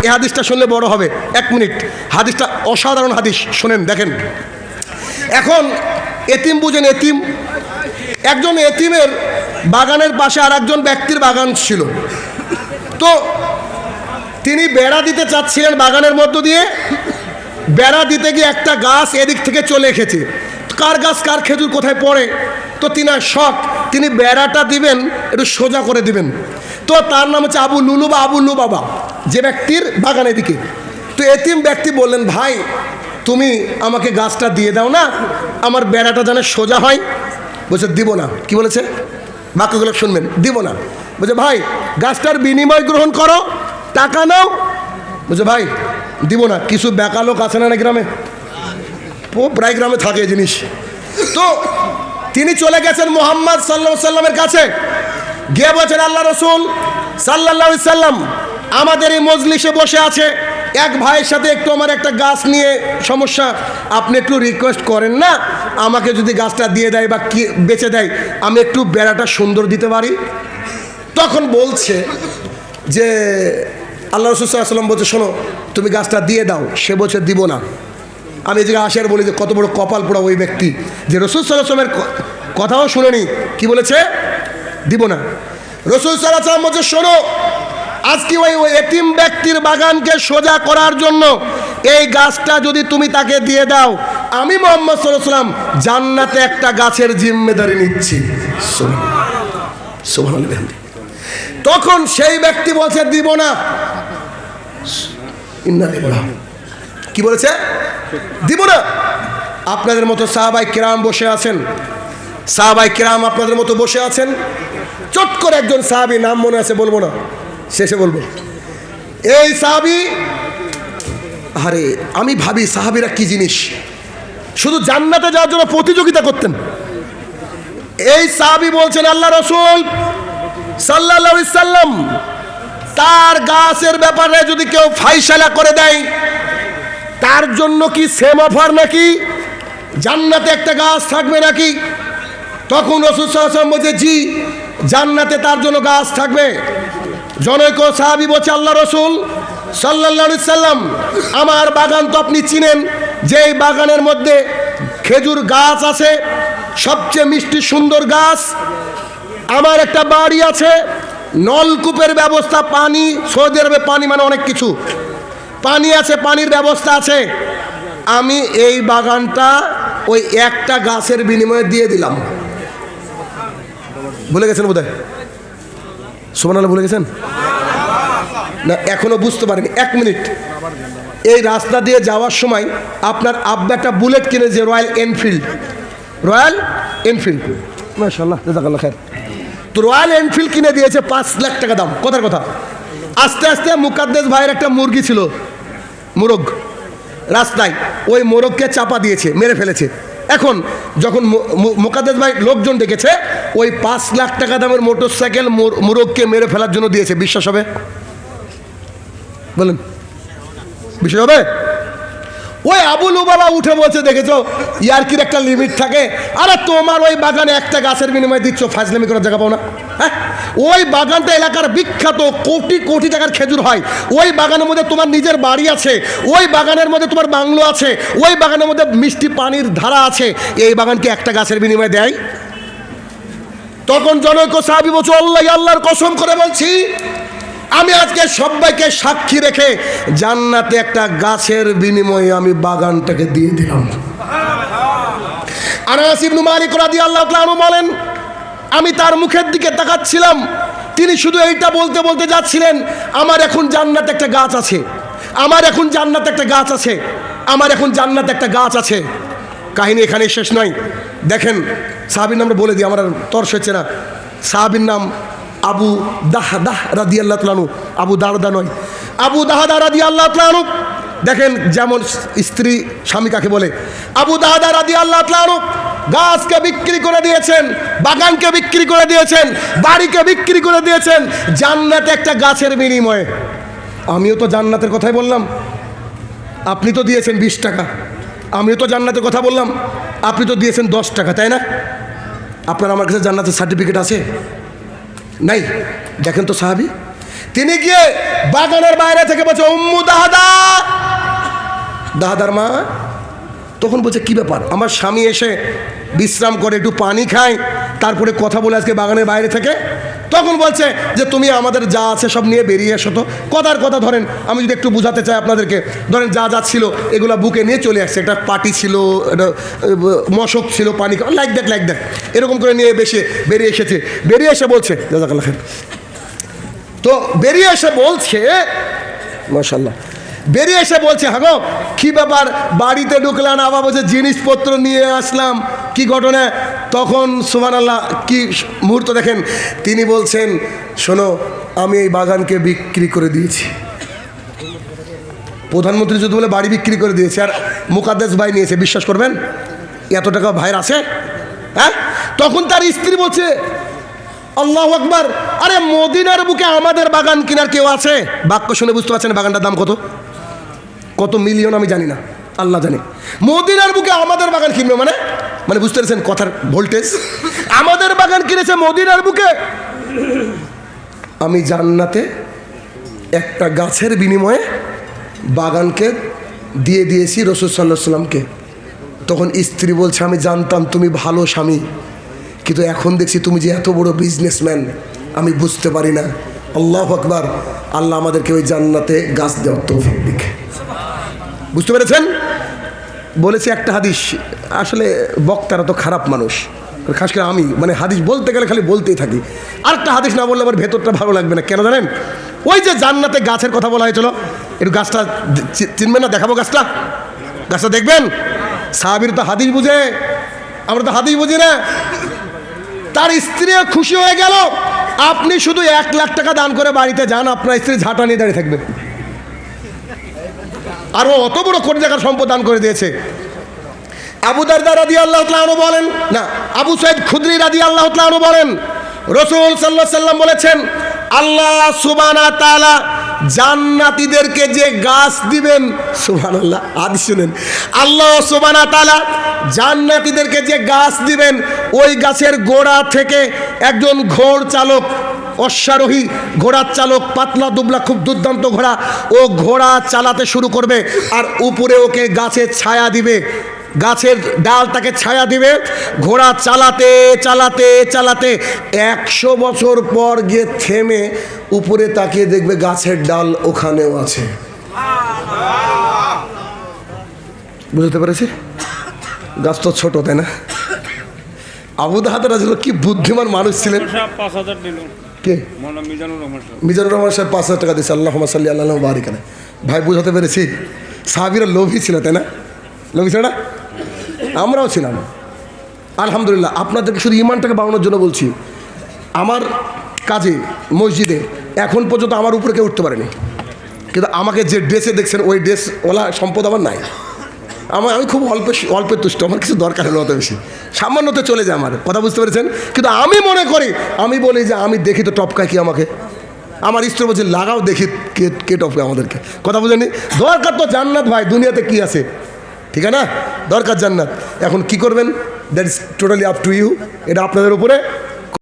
এই হাদিসটা শুনলে বড় হবে। 1 মিনিট, হাদিসটা অসাধারণ হাদিস, শোনেন দেখেন। এখন এতিম বুঝেন, এতিম, একজন এতিমের বাগানের পাশে আর একজন ব্যক্তির বাগান ছিল। তো তিনি বেড়া দিতে চাচ্ছিলেন বাগানের মধ্য দিয়ে। বেড়া দিতে গিয়ে একটা গাছ এদিক থেকে চলে এসেছে। কার গাছ কার খেজুর কোথায় পড়ে, তো তিনার শখ, তিনি বেড়াটা দিবেন একটু সোজা করে দিবেন। তো তার নাম হচ্ছে আবু লুলু বা আবু লুবাবা, যে ব্যক্তির বাগানের দিকে। তো এতিম ব্যক্তি বললেন, ভাই তুমি আমাকে গাছটা দিয়ে দাও না, আমার বেড়াটা যেন সোজা হয়। বলছে দিব না। কি বলেছে? বাক্যগুলো শুনবেন, দিব না। বলছে ভাই গাছটার বিনিময় গ্রহণ করো, টাকা নাও। বলছে ভাই দিব না। কিছু বেকা লোক আছে না গ্রামে, প্রায় গ্রামে থাকে এই জিনিস। তো তিনি চলে গেছেন মুহাম্মদ সাল্লাল্লাহু আলাইহি সাল্লামের কাছে, গিয়ে বলছেন, আল্লাহ রসুল সাল্লাল্লাহু আলাইহি সাল্লাম আমাদের এই মজলিসে বসে আছে, এক ভাইয়ের সাথে একটু আমার একটা গাছ নিয়ে সমস্যা, আপনি একটু রিকোয়েস্ট করেন না, আমাকে যদি গাছটা দিয়ে দেয় বা কি বেচে দেয়, আমি একটু বেড়াটা সুন্দর দিতে পারি। তখন বলছে যে আল্লাহ রসুল সাল্লাল্লাহু আলাইহি সাল্লাম বলছে, শোনো তুমি গাছটা দিয়ে দাও। সে বলছে দিব না। আমি এই জায়গায় আসি আর বলি যে কত বড় কপাল পোড়া ওই ব্যক্তি, যে রসুল সাল্লাল্লাহু আলাইহি সাল্লামের কথাও শুনেনি, কি বলেছে? দিব না। রসুল সাল্লাল্লাহু আলাইহি সাল্লাম বলছে, শোনো আজকে ওই এতিম ব্যক্তির বাগানকে সোজা করার জন্য এই গাছটা যদি তুমি তাকে দিয়ে দাও, আমি মুহাম্মদ সাল্লাল্লাহু আলাইহি সাল্লাম জান্নাতে একটা গাছের জিম্মেদারি নিচ্ছি। সুবহানাল্লাহ। তখন সেই ব্যক্তি বলছে দিব না। কি বলেছে? দিব না। আপনাদের মতো সাহাবায়ে কেরাম বসে আছেন, সাহাবায়ে কেরাম আপনাদের মতো বসে আছেন। চট করে একজন সাহাবী, নাম মনে আছে বলবো না, শেষে বলবো, এই সাহাবী, আরে আমি ভাবি সাহাবীরা কি জিনিস, শুধু জান্নাতে যাওয়ার জন্য প্রতিযোগিতা করতেন। এই সাহাবী বলছেন, আল্লাহ রাসূল সাল্লাল্লাহু আলাইহি সাল্লাম তার গাছের ব্যাপারে যদি কেউ ফাইসালা করে দেয়, তার জন্য কি সেম অফার নাকি, জান্নাতে একটা গাছ থাকবে নাকি? তখন রাসূল সাল্লাল্লাহু আলাইহি ওয়াসাল্লাম বলছে, জি জান্নাতে তার জন্য গাছ থাকবে। জনৈক সাহাবী বলছে, আল্লাহ রাসূল সাল্লাল্লাহু আলাইহি সাল্লাম আমার বাগান তো আপনি চিনেন, যে এই বাগানের মধ্যে খেজুর গাছ আছে, সবচেয়ে মিষ্টি সুন্দর গাছ। আমার একটা বাড়ি আছে, নলকূপের ব্যবস্থা, পানি, সৌদি আরবে পানি মানে অনেক কিছু, পানি আছে, পানির ব্যবস্থা আছে। আমি এই বাগানটা ওই একটা গাছের বিনিময়ে দিয়ে দিলাম। ভুলে গেছেন বোধহয়? সুবহানাল্লাহ, ভুলে গেছেন না? এখনো বুঝতে পারেনি? 1 মিনিট। এই রাস্তা দিয়ে যাওয়ার সময় আপনার আব্বা একটা বুলেট কিনেছে, রয়্যাল এনফিল্ড, রয়্যাল এনফিল্ড, মাশাআল্লাহ জাযাকাল্লাহ খায়ের। তো রয়্যাল এনফিল্ড কিনে দিয়েছে 5 লাখ টাকা দাম। কথার কথা। আস্তে আস্তে মুকাদ্দেস ভাইয়ের একটা মুরগি ছিল, মোরগ, রাস্তায় ওই মোরগকে চাপা দিয়েছে, মেরে ফেলেছে। এখন যখন মুকাদ্দেস ভাই লোকজন ডেকেছে, ওই 5 লাখ টাকা দামের মোটরসাইকেল মোরগকে মেরে ফেলার জন্য দিয়েছে। বিশ্বাস হবে? বলেন বিশ্বাস হবে? ওই আবু লুবাবা উঠে বলছে, দেখেছো ইয়ারকির একটা লিমিট থাকে। আরে তোমার ওই বাগানে একটা গাছের বিনিময়ে দিচ্ছ, ফাজলামি করার জায়গা পাও না? হ্যাঁ, ওই বাগানটা এলাকার বিখ্যাত, কোটি কোটি টাকার খেজুর হয়। ওই বাগানের মধ্যে তোমার নিজের বাড়ি আছে, ওই বাগানের মধ্যে তোমার বাংলো আছে, ওই বাগানের মধ্যে মিষ্টি পানির ধারা আছে, এই বাগানকে একটা গাছের বিনিময়ে দেয়? তখন জনৈক সাহাবী বলছে, আল্লাহর কসম করে বলছি, আমি আজকে সবাইকে সাক্ষী রেখে জান্নাতে একটা গাছের বিনিময়ে আমি বাগানটাকে দিয়ে দিলাম। আনাস ইবনে মালিক রাদিয়াল্লাহু তাআলা আনহু বলেন, আমি তার মুখের দিকে তাকাচ্ছিলাম, তিনি শুধু এইটা বলতে বলতে যাচ্ছিলেন, আমার এখন জান্নাতে একটা গাছ আছে, আমার এখন জান্নাতে একটা গাছ আছে, আমার এখন জান্নাতে একটা গাছ আছে। কাহিনী এখানে শেষ নয়। দেখেন সাহাবীর নামটা বলে দিই, আমার তর্স হচ্ছে না। সাহাবীর নাম আবু দাহদাহ রাদিয়াল্লাহু তাআলা আনহু, আবু দারদা নয়, আবু দাহদা রাদিয়াল্লাহু তাআলা আনহু। দেখেন যেমন স্ত্রী স্বামী কাকে বলে। আবু দাহদা রাদিয়াল্লাহু তাআলা আনহু গাছকে বিক্রি করে দিয়েছেন, বাগানকে বিক্রি করে দিয়েছেন, বাড়িকে বিক্রি করে দিয়েছেন জান্নাতে একটা গাছের বিনিময়ে। আমিও তো জান্নাতের কথাই বললাম, আপনি তো দিয়েছেন 20 টাকা। আমিও তো জান্নাতের কথা বললাম, আপনি তো দিয়েছেন 10 টাকা, তাই না? আপনার আমার কাছে জান্নাতের সার্টিফিকেট আছে? নাই। দেখেন তো সাহাবী, তিনি গিয়ে বাগানের বাইরে থেকে বলছে উম্মু দাহাদা, দাহাদার মা। তখন বলছে কি ব্যাপার? আমার স্বামী এসে বিশ্রাম করে, একটু পানি খায়, তারপরে কথা বলে আজকে বাগানের বাইরে থেকে। তখন বলছে যে তুমি আমাদের যা আছে সব নিয়ে বেরিয়ে এসো। তো কথার কথা ধরেন, আমি যদি একটু বোঝাতে চাই আপনাদেরকে, ধরেন যা যা ছিল এগুলো বুকে নিয়ে চলে আসছে। একটা পাটি ছিল, একটা মশক ছিল, পানি লাইক দেখ এরকম করে নিয়ে বেরিয়ে এসেছে। বেরিয়ে এসে বলছে জাযাকাল্লাহ খাইর। তো বেরিয়ে এসে বলছে মাশাআল্লাহ, বেরিয়ে এসে বলছে হাগো কি ব্যাপার, বাড়িতে ঢুকলাম, আবার বলছে জিনিসপত্র নিয়ে আসলাম, কি ঘটনা? তখন সুবহানাল্লাহ কি মুহূর্ত দেখেন, তিনি বলছেন শোনো আমি এই বাগানকে বিক্রি করে দিয়েছি। প্রধানমন্ত্রী যদি বলে বাড়ি বিক্রি করে দিয়েছে, আর মুকাদ্দেস ভাই নিয়েছে, বিশ্বাস করবেন? এত টাকা ভাইয়ের আছে? হ্যাঁ। তখন তার স্ত্রী বলছে আল্লাহু আকবার, আরে মদিনার বুকে আমাদের বাগান কেনার কেউ আছে? বাক্য শুনে বুঝতে পারছেন বাগানটার দাম কত? কত মিলিয়ন আমি জানি না, আল্লাহ জানে। মদিনার বুকে আমাদের বাগান কিনবে মানে মানে বুঝতে পেরেছেন কথার ভোল্টেজ? আমাদের বাগান কিনেছে মদিনার বুকে। আমি জান্নাতে একটা গাছের বিনিময়ে বাগানকে দিয়ে দিয়েছি রাসূল সাল্লাল্লাহু আলাইহি সাল্লামকে। তখন স্ত্রী বলছে আমি জানতাম তুমি ভালো স্বামী, কিন্তু এখন দেখছি তুমি যে এত বড় বিজনেসম্যান আমি বুঝতে পারি না। আল্লাহু আকবার। আল্লাহ আমাদেরকে ওই জান্নাতে গাছ দেওয়ার তৌফিক দিক। বুঝতে পেরেছেন? বলেছি একটা হাদিস, আসলে বক্তারা তো খারাপ মানুষ, খাস করে আমি মানে হাদিস বলতে গেলে খালি বলতেই থাকি। আরেকটা হাদিস না বললে আবার ভেতরটা ভালো লাগবে না, কেন জানেন? ওই যে জান্নাতে গাছের কথা বলা হয়েছিল, একটু গাছটা চিনবেন না? দেখাবো গাছটা, গাছটা দেখবেন। সাহাবীর তো হাদিস বুঝে, আমরা তো হাদিস বুঝি না। তার স্ত্রী খুশি হয়ে গেল। আপনি শুধু 1 লাখ টাকা দান করে বাড়িতে যান, আপনার স্ত্রী ঝাঁটা নিয়ে দাঁড়িয়ে থাকবে। আর ও অত বড় কোটি টাকার সম্পদ দান করে দিয়েছে। আবু দারদা রাদিয়াল্লাহু তাআলা আনহু বলেন, না আবু সাঈদ খুদরি রাদিয়াল্লাহু তাআলা আনহু বলেন, রাসূল সাল্লাল্লাহু আলাইহি সাল্লাম বলেছেন আল্লাহ সুবহানাহু ওয়া তাআলা জান্নাতীদেরকে যে গাছ দিবেন, সুবহানাল্লাহ, হাদিস শুনেন, আল্লাহ সুবহানাহু ওয়া তাআলা জান্নাতীদেরকে যে গাছ দিবেন, ওই গাছের গোড়া থেকে একজন ঘোড় চালক, অশ্বারোহী ঘোড়ার চালক, পাতলা দুবলা খুব দুর্দান্ত ঘোড়া, ও ঘোড়া চালাতে শুরু করবে, আর উপরে ওকে গাছের ছায়া দিবে, গাছের ডাল তাকে ছায়া দিবে। ঘোড়া চালাতে চালাতে চালাতে 100 বছর পর গিয়ে থেমে উপরে তাকিয়ে দেখবে গাছের ডাল ওখানেও আছে। বুঝতে পেরেছি? গাছ তো ছোট, তাই না? আবু দারদা রাদিয়াল্লাহু কি বুদ্ধিমান মানুষ ছিলেন। কে? মিজানুর রহমান সাহেব 5000 টাকা দিয়েছে। আল্লাহুম্মা সাল্লি আলা ওয়া বারিক আলাইহি। ভাই বুঝাতে পেরেছি? সাহাবীরা লোভী ছিল, তাই না? লোভী ছিল না? আমরাও ছিলাম। আলহামদুলিল্লাহ। আপনাদেরকে শুধু ইমানটাকে বাড়ানোর জন্য বলছি। আমার কাজে মসজিদে এখন পর্যন্ত আমার উপরে কেউ উঠতে পারেনি, কিন্তু আমাকে যে ড্রেসে দেখছেন ওই ড্রেসওয়ালা সম্পদ আমার নাই। আমি খুব অল্পের তুষ্ট, আমার কিছু দরকার হলো অত বেশি, সামান্যতে চলে যায় আমার, কথা বুঝতে পেরেছেন? কিন্তু আমি মনে করি, আমি বলি যে আমি দেখি তো টপকায় কি আমাকে। আমার স্ত্রী বলছে লাগাও দেখি কে টপকায় আমাদেরকে, কথা বুঝেনি? দরকার তো জান্নাত ভাই, দুনিয়াতে কি আছে, ঠিক আছে না? দরকার জান্নাত। এখন কি করবেন, that is totally up to you, এটা আপনাদের উপরে।